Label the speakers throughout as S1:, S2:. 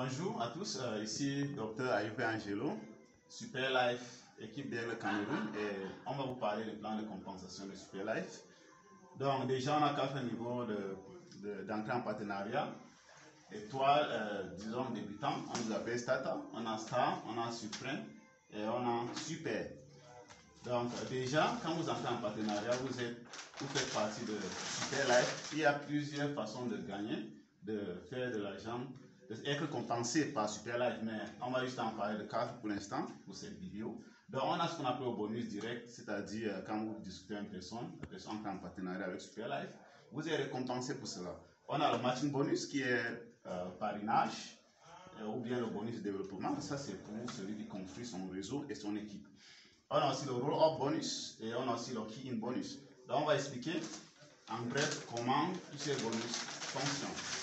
S1: Bonjour à tous, ici Dr Ayoupe Angelo, Super Life, équipe bien le Cameroun, et on va vous parler du plan de compensation de Super Life. Donc déjà on a 4 niveaux d'entrée en partenariat. Étoile, disons débutant, on vous appelle Starter, on a Star, on a Supreme et on a Super. Donc déjà, quand vous entrez en partenariat, vous faites partie de Super Life. Il y a plusieurs façons de gagner, de faire de l'argent, d'être compensé par Super Life, mais on va juste en parler de 4 pour l'instant, pour cette vidéo. Donc on a ce qu'on appelle le bonus direct, c'est-à-dire quand vous discutez avec une personne, la personne entre en partenariat avec Super Life, vous êtes récompensé pour cela. On a le matching bonus qui est parrainage, ou bien le bonus de développement, ça c'est pour celui qui construit son réseau et son équipe. On a aussi le roll-up bonus et on a aussi le key-in bonus. Donc on va expliquer en bref comment tous ces bonus fonctionnent.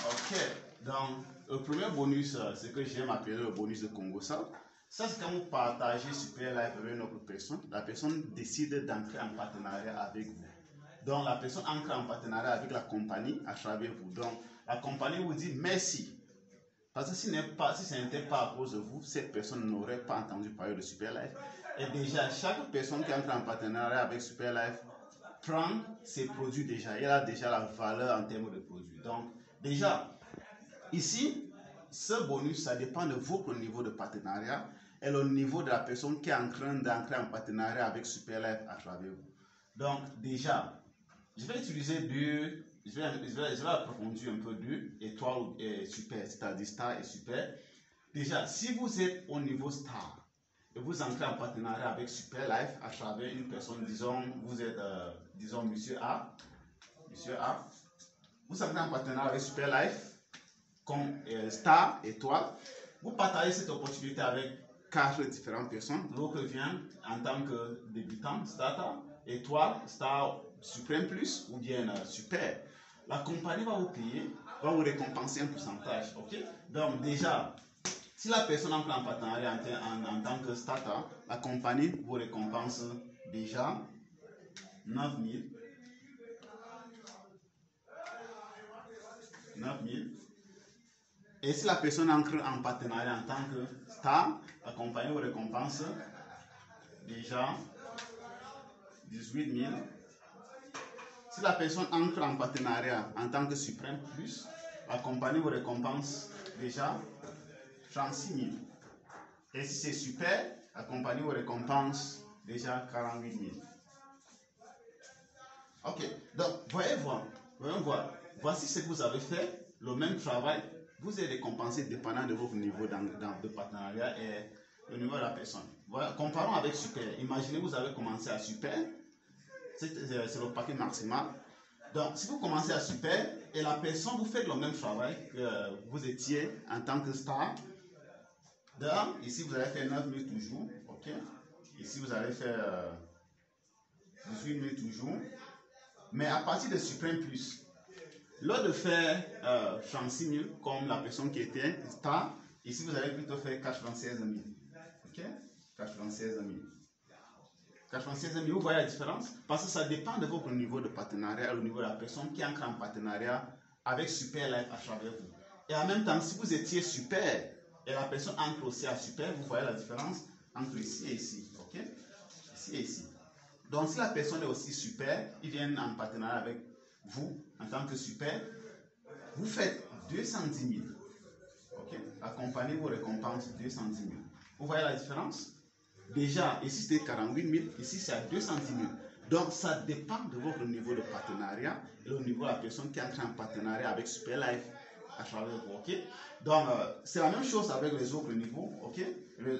S1: Ok, donc le premier bonus, c'est que j'aime appeler le bonus de Congosa. Ça, c'est quand vous partagez Super Life avec une autre personne. La personne décide d'entrer en partenariat avec vous. Donc la personne entre en partenariat avec la compagnie à travers vous. Donc la compagnie vous dit merci. Parce que si ce n'était pas à cause de vous, cette personne n'aurait pas entendu parler de Super Life. Et déjà, chaque personne qui entre en partenariat avec Super Life prend ses produits déjà. Elle a déjà la valeur en termes de produits. Donc, déjà, ici, ce bonus, ça dépend de votre niveau de partenariat et le niveau de la personne qui est en train d'entrer en partenariat avec Super Life à travers vous. Donc, déjà, je vais utiliser je vais approfondir un peu étoile et super, c'est-à-dire star et super. Déjà, si vous êtes au niveau star et vous entrez en partenariat avec Super Life à travers une personne, disons, vous êtes, disons, Monsieur A, vous entrez en partenariat avec Super Life comme star, étoile, vous partagez cette opportunité avec 4 différentes personnes. L'autre vient en tant que débutant, starter, étoile, star, suprême plus ou bien super. La compagnie va vous payer, va vous récompenser un pourcentage. Ok? Donc déjà, si la personne entre en partenariat en tant que starter, la compagnie vous récompense déjà 9 000. Et si la personne entre en partenariat en tant que star, la compagnie vous récompense déjà 18 000. Si la personne entre en partenariat en tant que suprême plus, la compagnie vous récompense déjà 36 000. Et si c'est super, la compagnie vous récompense déjà 48 000. Ok, donc voyons voir. Voici ce que vous avez fait, le même travail. Vous êtes récompensé dépendant de votre niveau de partenariat et le niveau de la personne. Voilà, comparons avec super. Imaginez vous avez commencé à super. C'est le paquet maximal. Donc, si vous commencez à super et la personne, vous faites le même travail que vous étiez en tant que star. Donc, ici, vous allez faire 9 000 toujours. Ok. Ici, vous allez faire 18 000 toujours. Mais à partir de Supreme Plus, lors de faire 36 000 comme la personne qui était star, ici, vous allez plutôt faire 96 000. Ok. 96 000. 96 000, vous voyez la différence? Parce que ça dépend de votre niveau de partenariat, au niveau de la personne qui entre en partenariat avec Super Life à travers vous. Et en même temps, si vous étiez super et la personne entre aussi à super, vous voyez la différence entre ici et ici. Ok? Ici et ici. Donc, si la personne est aussi super, ils viennent en partenariat avec vous en tant que super, vous faites 210 000. Ok? La compagnie vous récompense 210 000. Vous voyez la différence? Déjà, ici c'était 48 000, ici c'est à 210 000. Donc ça dépend de votre niveau de partenariat et le niveau de la personne qui entre en partenariat avec Super Life à travers vous. Ok? Donc c'est la même chose avec les autres niveaux. Ok?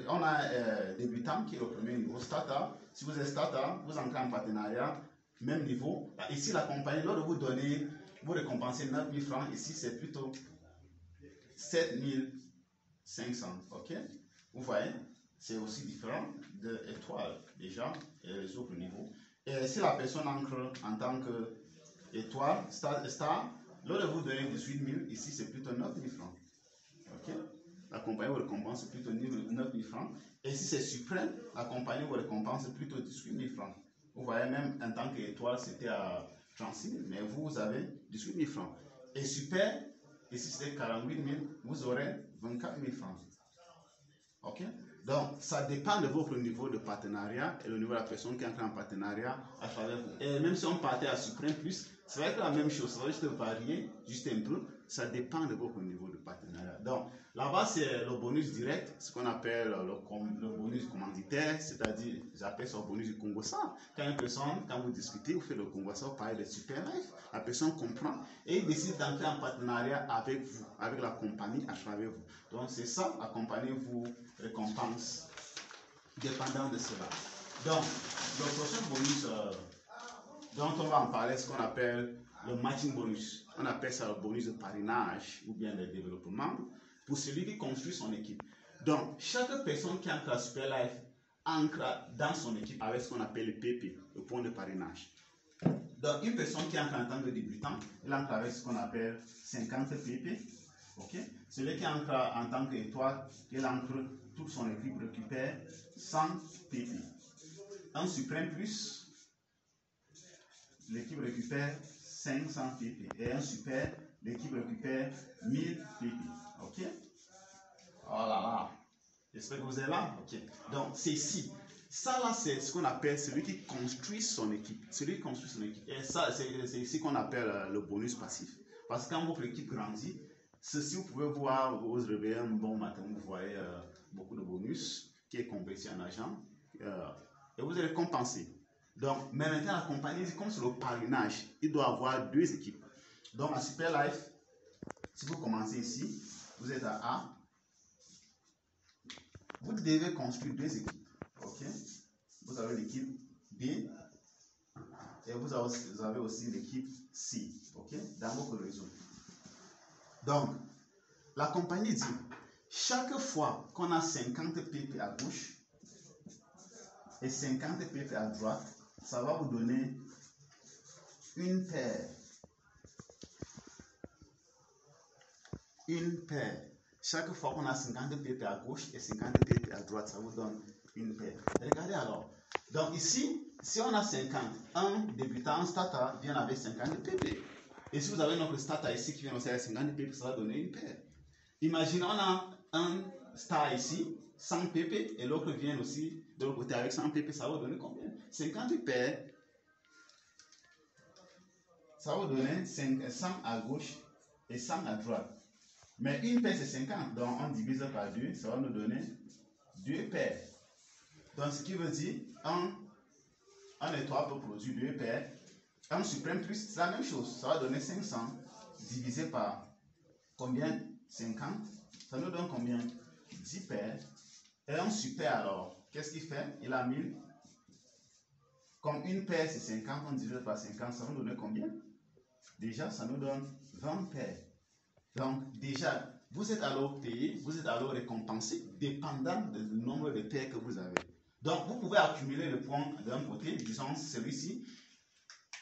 S1: On a débutant qui est le premier niveau, starter. Si vous êtes starter, vous entrez en partenariat, même niveau. Ici la compagnie, lors de vous donner, vous récompensez 9 000 francs, ici c'est plutôt 7 500. Ok? Vous voyez? C'est aussi différent de étoile déjà et les autres niveaux. Et si la personne entre en tant qu'étoile, star, lors de vous donner 18 000, ici c'est plutôt 9 000 francs. Ok? La compagnie vous récompense plutôt 9 000 francs. Et si c'est suprême, la compagnie vous récompense plutôt 18 000 francs. Vous voyez, même en tant qu'étoile, c'était à 36 000, mais vous avez 18 000 francs. Et super, Ici, c'était 48 000. Vous aurez 24 000 francs. OK? Donc, ça dépend de votre niveau de partenariat et le niveau de la personne qui entre en partenariat à travers vous. Et même si on partait à Suprême Plus, ça va être la même chose. Ça va juste varier, juste un peu. Ça dépend de votre niveau de partenariat. Donc, là-bas, c'est le bonus direct, ce qu'on appelle le bonus commanditaire, c'est-à-dire, j'appelle ça le bonus du Congossa. Quand une personne, quand vous discutez, vous faites le Congossa, vous parlez de Super Life, la personne comprend et il décide d'entrer en partenariat avec vous, avec la compagnie à travers vous. Donc, c'est ça, la compagnie vous récompense dépendant de cela. Donc, le prochain bonus dont on va en parler, c'est ce qu'on appelle le matching bonus. On appelle ça le bonus de parrainage ou bien de développement pour celui qui construit son équipe. Donc, chaque personne qui entre à Super Life ancre dans son équipe avec ce qu'on appelle le PP, le point de parrainage. Donc, une personne qui entre en tant que débutant, elle entre avec ce qu'on appelle 50 PP. Okay? Celui qui entre en tant qu'étoile, il entre, toute son équipe récupère 100 PP. Un Suprême Plus, l'équipe récupère 500 PP. Et un Super, l'équipe récupère 1000 PP. Ok? Oh là là. J'espère que vous êtes là. Ok. Donc, c'est ici. Ça là, c'est ce qu'on appelle celui qui construit son équipe. Celui qui construit son équipe. Et ça, c'est ici qu'on appelle le bonus passif. Parce que quand votre équipe grandit, ceci, vous pouvez voir, vous vous réveillez un bon matin, vous voyez beaucoup de bonus qui est converti en argent et vous allez compenser. Donc, mais maintenant, la compagnie, comme c'est le parrainage, il doit avoir deux équipes. Donc, à Super Life, si vous commencez ici, vous êtes à A, vous devez construire deux équipes. Ok? Vous avez l'équipe B et vous avez aussi l'équipe C. Ok? Dans votre réseau. Donc, la compagnie dit, chaque fois qu'on a 50 PP à gauche et 50 PP à droite, ça va vous donner une paire. Une paire. Chaque fois qu'on a 50 PP à gauche et 50 PP à droite, ça vous donne une paire. Regardez alors. Donc ici, si on a 50, un débutant, un starter vient avec 50 PP. Et si vous avez notre starter ici qui vient aussi avec 50 PP, ça va donner une paire. Imaginez, on a un star ici, 100 PP, et l'autre vient aussi de l'autre côté avec 100 PP, ça va donner combien? 50 paires. Ça va donner 100 à gauche et 100 à droite. Mais une paire c'est 50, donc on divise par 2, ça va nous donner 2 paires. Donc ce qui veut dire, un étoile peut produire 2 paires. Un Suprême Plus, c'est la même chose, ça va donner 500 divisé par combien? 50, ça nous donne combien? 10 paires. Et un Super alors, qu'est-ce qu'il fait? Il a 1000. Comme une paire c'est 50, on divise par 50, ça va nous donner combien? Déjà, ça nous donne 20 paires. Donc, déjà, vous êtes alors payé, vous êtes alors récompensé, dépendant du nombre de paires que vous avez. Donc, vous pouvez accumuler le point d'un côté, disons celui-ci,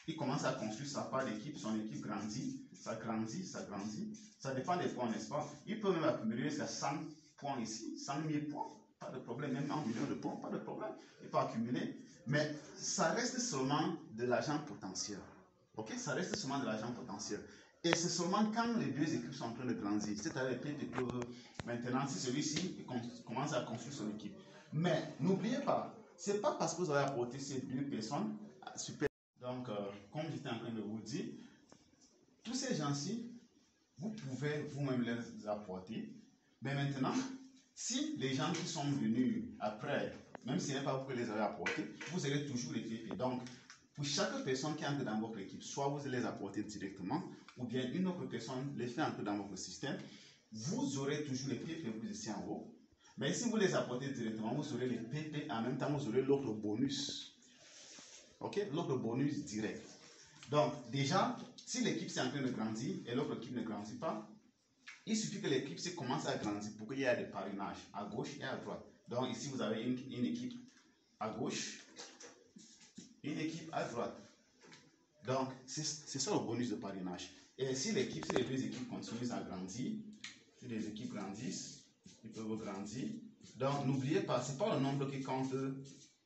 S1: il commence à construire sa part d'équipe, son équipe grandit, ça grandit, ça grandit. Ça dépend des points, n'est-ce pas? Il peut même accumuler jusqu'à 100 points ici, 100 000 points, pas de problème, même 1 million de points, pas de problème. Il peut accumuler, mais ça reste seulement de l'argent potentiel. Ok? Ça reste seulement de l'argent potentiel. Et c'est seulement quand les deux équipes sont en train de grandir, c'est-à-dire les PP peuvent maintenant, si celui-ci commence à construire son équipe. Mais n'oubliez pas, ce n'est pas parce que vous avez apporté ces deux personnes super. Donc, comme j'étais en train de vous dire, tous ces gens-ci, vous pouvez vous-même les apporter. Mais maintenant, si les gens qui sont venus après, même si ce n'est pas vous qui les avez apportés, vous allez toujours les PP. Donc, pour chaque personne qui entre dans votre équipe, soit vous les apportez directement, ou bien une autre personne les fait entrer dans votre système, vous aurez toujours les PP vous ici en haut. Mais si vous les apportez directement, vous aurez les PP, en même temps vous aurez l'autre bonus. Ok? L'autre bonus direct. Donc, déjà, si l'équipe s'est en train de grandir et l'autre équipe ne grandit pas, il suffit que l'équipe commence à grandir pour qu'il y ait des parrainages à gauche et à droite. Donc, ici, vous avez une équipe à gauche, une équipe à droite. Donc, c'est ça le bonus de parrainage. Et si les deux équipes continuent à grandir, si les équipes grandissent, ils peuvent grandir. Donc, n'oubliez pas, ce n'est pas le nombre qui compte,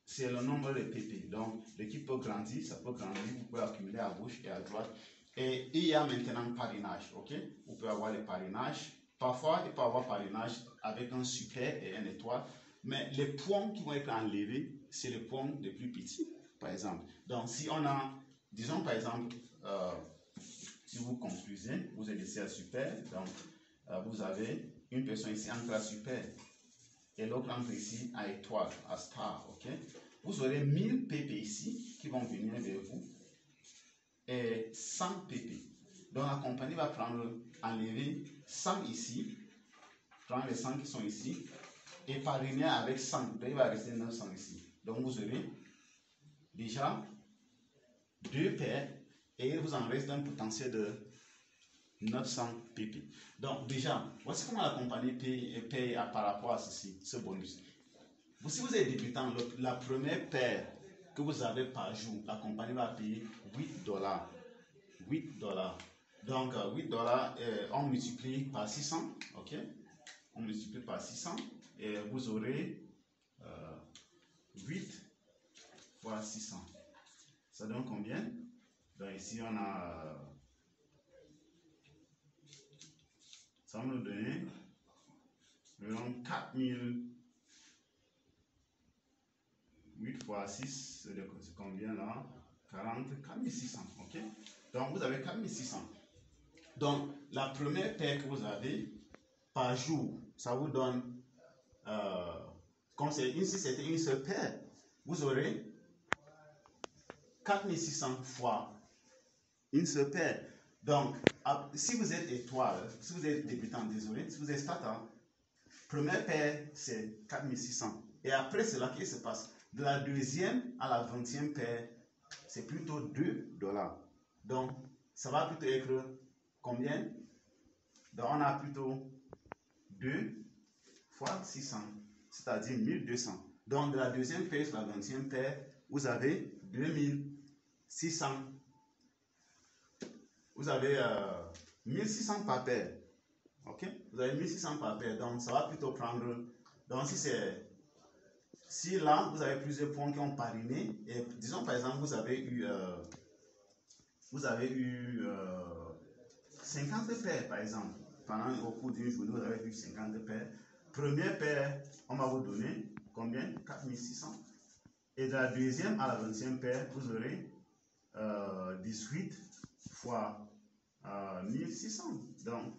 S1: c'est le nombre de PP. Donc, l'équipe peut grandir, ça peut grandir, vous pouvez accumuler à gauche et à droite. Et il y a maintenant parrainage, ok? Vous pouvez avoir les parrainages. Parfois, il peut y avoir parrainage avec un super et un étoile. Mais les points qui vont être enlevés, c'est les points les plus petits, par exemple. Donc, si on a, disons par exemple, si vous construisez, vous êtes ici à super, donc vous avez une personne ici entre à super et l'autre entre ici à étoile, à star, ok? Vous aurez 1000 pp ici qui vont venir vers vous et 100 pp. Donc la compagnie va enlever 100 ici, prendre les 100 qui sont ici et parrainer avec 100. Donc il va rester 900 ici. Donc vous aurez déjà 2 paires et il vous en reste un potentiel de 900 pp. Donc déjà, voici comment la compagnie paye par rapport à ceci, ce bonus. Si vous êtes débutant, la première paire que vous avez par jour, la compagnie va payer 8 dollars. 8 dollars. Donc 8 dollars, on multiplie par 600, ok? On multiplie par 600 et vous aurez 8 fois 600. Ça donne combien? Donc ici on a... ça va nous donner environ 4000. 8 fois 6, c'est combien là? 4600, ok? Donc vous avez 4600. Donc la première paire que vous avez par jour, ça vous donne, comme ici c'était une seule paire, vous aurez 4600 fois une seule paire. Donc si vous êtes étoile, si vous êtes débutant, désolé, si vous êtes starter, première paire c'est 4600. Et après cela, qu'est-ce qui se passe? De la deuxième à la 20e paire, c'est plutôt 2 dollars. Donc, ça va plutôt être combien? Donc, on a plutôt 2 fois 600, c'est-à-dire 1200. Donc, de la deuxième paire sur la 20e paire, vous avez 2600. Vous avez 1600 par paire. Ok? Vous avez 1600 par paire. Donc, ça va plutôt prendre. Donc, si là, vous avez plusieurs points qui ont parrainé, et disons par exemple, vous avez eu 50 paires, par exemple, au cours d'une journée, vous avez eu 50 paires. Première paire, on va vous donner combien? 4600. Et de la deuxième à la 20e paire, vous aurez 18 fois 1600. Donc,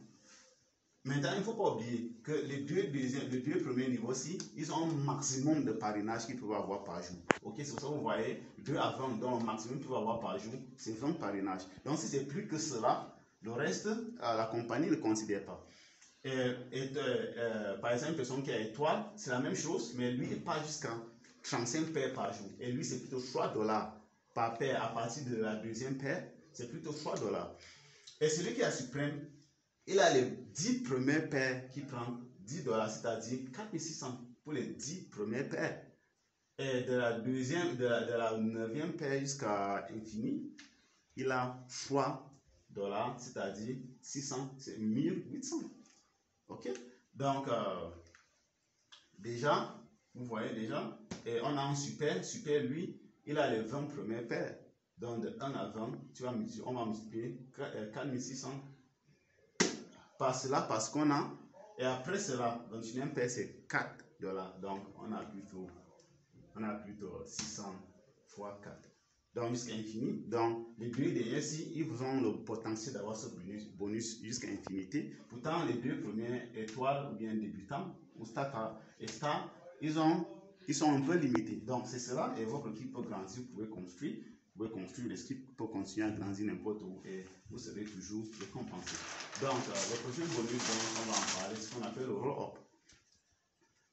S1: maintenant, il ne faut pas oublier que les deux premiers niveaux-ci, ils ont un maximum de parrainage qu'ils peuvent avoir par jour. Ok, c'est pour ça que vous voyez 2 à 20, donc le maximum qu'ils peuvent avoir par jour, c'est 20 parrainages. Donc, si c'est plus que cela, le reste, la compagnie ne considère pas. Par exemple, une personne qui a étoile, c'est la même chose, mais lui, il part jusqu'à 35 paires par jour. Et lui, c'est plutôt 3 dollars par paire à partir de la deuxième paire, c'est plutôt 3 dollars. Et celui qui a suprême, il a les 10 premières paires qui prend 10 dollars, c'est-à-dire 4600 pour les 10 premières paires. Et de la 9e paire jusqu'à infini, il a 3 dollars, c'est-à-dire 600, c'est 1800. Ok? Donc, déjà, vous voyez déjà, et on a un super, lui, il a les 20 premières paires. Donc, de 1 à 20, on va multiplier 4600 par cela, parce qu'on a, et après cela, 21e paire, c'est 4 dollars. Donc, on a plutôt 600 fois 4. Donc, jusqu'à infini. Donc, les deux derniers, ils vous ont le potentiel d'avoir ce bonus jusqu'à infinité. Pourtant, les deux premiers étoiles, ou bien débutants, ou starter et star, ils sont un peu limités. Donc, c'est cela, et votre équipe peut grandir, vous pouvez construire. L'équipe peut continuer à grandir n'importe où et vous serez toujours récompensé. Donc, le prochain bonus dont on va en parler, c'est ce qu'on appelle le roll-up.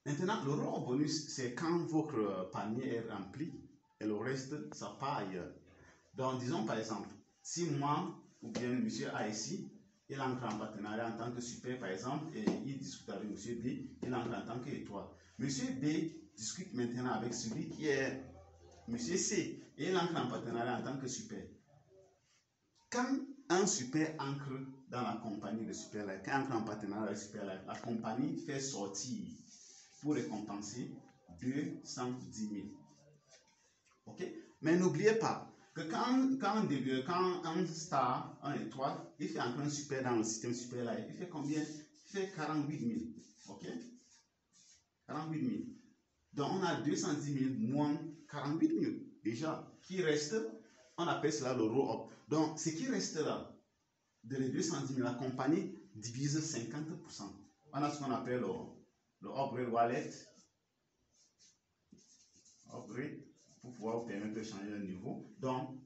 S1: Maintenant, le roll-up bonus, c'est quand votre panier est rempli et le reste, ça part ailleurs. Donc, disons par exemple, si moi ou bien monsieur A ici, il entre en partenariat en tant que super, par exemple, et il discute avec monsieur B, il entre en tant qu'étoile. Monsieur B discute maintenant avec celui qui est monsieur C, et il entre en partenariat en tant que super. Quand un super entre dans la compagnie de super, quand il entre en partenariat avec super, la compagnie fait sortir pour récompenser 210 000. Ok? Mais n'oubliez pas, que quand un star, un étoile, il fait encore un super dans le système Super Life, il fait combien? Il fait 48 000. Ok? 48 000. Donc, on a 210 000 moins 48 000. Déjà, qui reste, on appelle cela le roll-up. Donc, ce qui restera de les 210 000, la compagnie divise 50%. On a ce qu'on appelle le upgrade wallet. Upgrade, pour pouvoir vous permettre de changer de niveau. Donc,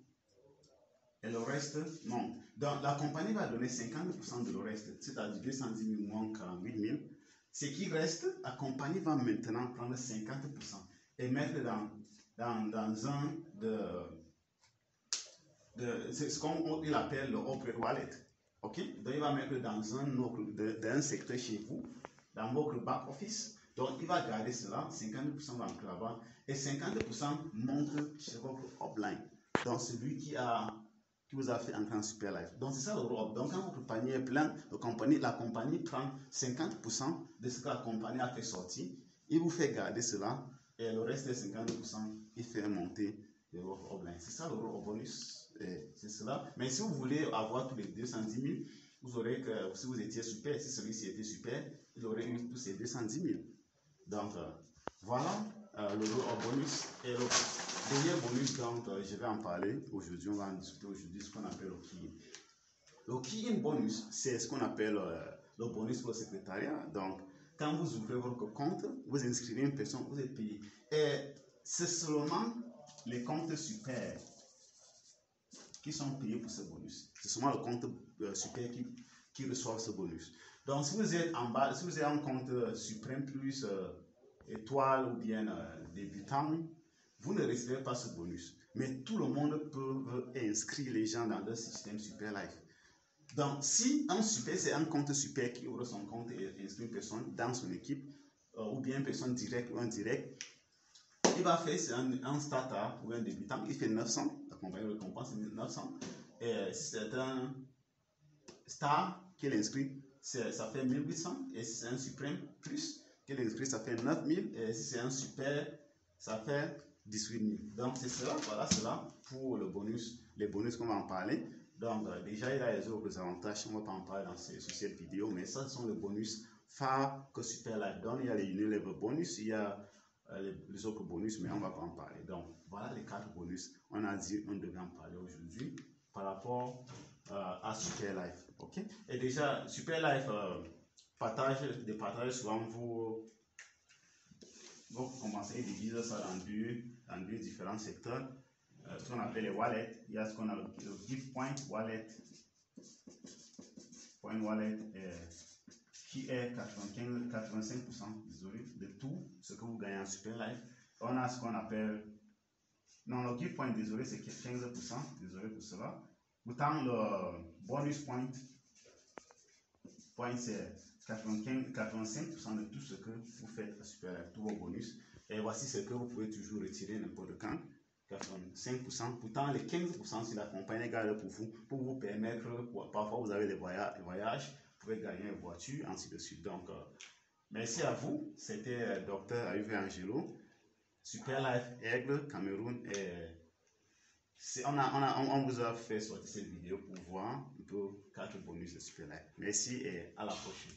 S1: et le reste, non. Donc, la compagnie va donner 50% de le reste, c'est-à-dire 210 000 moins 48 000. Ce qui reste, la compagnie va maintenant prendre 50% et mettre dans un c'est ce qu'on appelle le upgrade wallet. Ok? Donc, il va mettre dans un secteur chez vous, dans votre back office. Donc, il va garder cela, 50% va là-bas et 50% monte chez votre upline. Donc, celui qui vous a fait entrer en Super Life. Donc, c'est ça le roll-up. Donc, quand votre panier est plein, la compagnie prend 50% de ce que la compagnie a fait sortir. Il vous fait garder cela et le reste des 50%, il fait monter de votre upline. C'est ça le roll-up bonus. C'est cela. Mais si vous voulez avoir tous les 210 000, vous aurez que, si vous étiez super, si celui-ci était super, il aurait eu tous ces 210 000. Donc, voilà le roll-up bonus. Et le dernier bonus, donc, je vais en parler aujourd'hui. On va en discuter aujourd'hui ce qu'on appelle le key-in. Le key-in bonus, c'est ce qu'on appelle le bonus pour le secrétariat. Donc, quand vous ouvrez votre compte, vous inscrivez une personne, vous êtes payé. Et c'est seulement les comptes super qui sont payés pour ce bonus. C'est seulement le compte super qui reçoit ce bonus. Donc, si vous êtes en bas, si vous avez un compte suprême plus étoile ou bien débutant, vous ne recevez pas ce bonus. Mais tout le monde peut inscrire les gens dans le système Super Life. Donc, si un super, c'est un compte super qui ouvre son compte et inscrit une personne dans son équipe, ou bien une personne directe ou indirect, il va faire, c'est un starter ou un débutant, il fait 900, la compagnie récompense 900. Et si c'est un star qu'il inscrit, ça fait 1800. Et si c'est un suprême plus qu'il inscrit, ça fait 9000. Et si c'est un super, ça fait 18 000. Donc c'est cela, voilà cela pour le bonus, les bonus qu'on va en parler. Donc déjà il y a les autres avantages, on ne va pas en parler sur cette vidéo, mais ça ce sont les bonus phares que Super Life donne. Il y a les Unilever bonus, il y a les autres bonus, mais on ne va pas en parler. Donc, voilà les 4 bonus. On a dit on devait en parler aujourd'hui par rapport à Super Life. Ok? Et déjà, Super Life partage souvent vos commencez à diviser ça dans deux différents secteurs. Ce qu'on appelle les wallets. Il y a ce qu'on a le gift point wallet. Point wallet qui est 85% désolé, de tout ce que vous gagnez en Super Life. On a ce qu'on appelle, non, le gift point, désolé, c'est 15%, désolé pour cela. Autant le bonus point c'est 85% de tout ce que vous faites à Super Life, tous vos bonus. Et voici ce que vous pouvez toujours retirer n'importe quand. 85%. Pourtant, les 15%, c'est la compagnie garde pour vous permettre, parfois vous avez des voyages, vous pouvez gagner une voiture, ainsi de suite. Donc, merci à vous. C'était Dr. Ayuve Angelo, Super Life Aigle, Cameroun. Et on vous a fait sortir cette vidéo pour voir un peu 4 bonus de Super Life. Merci et à la prochaine.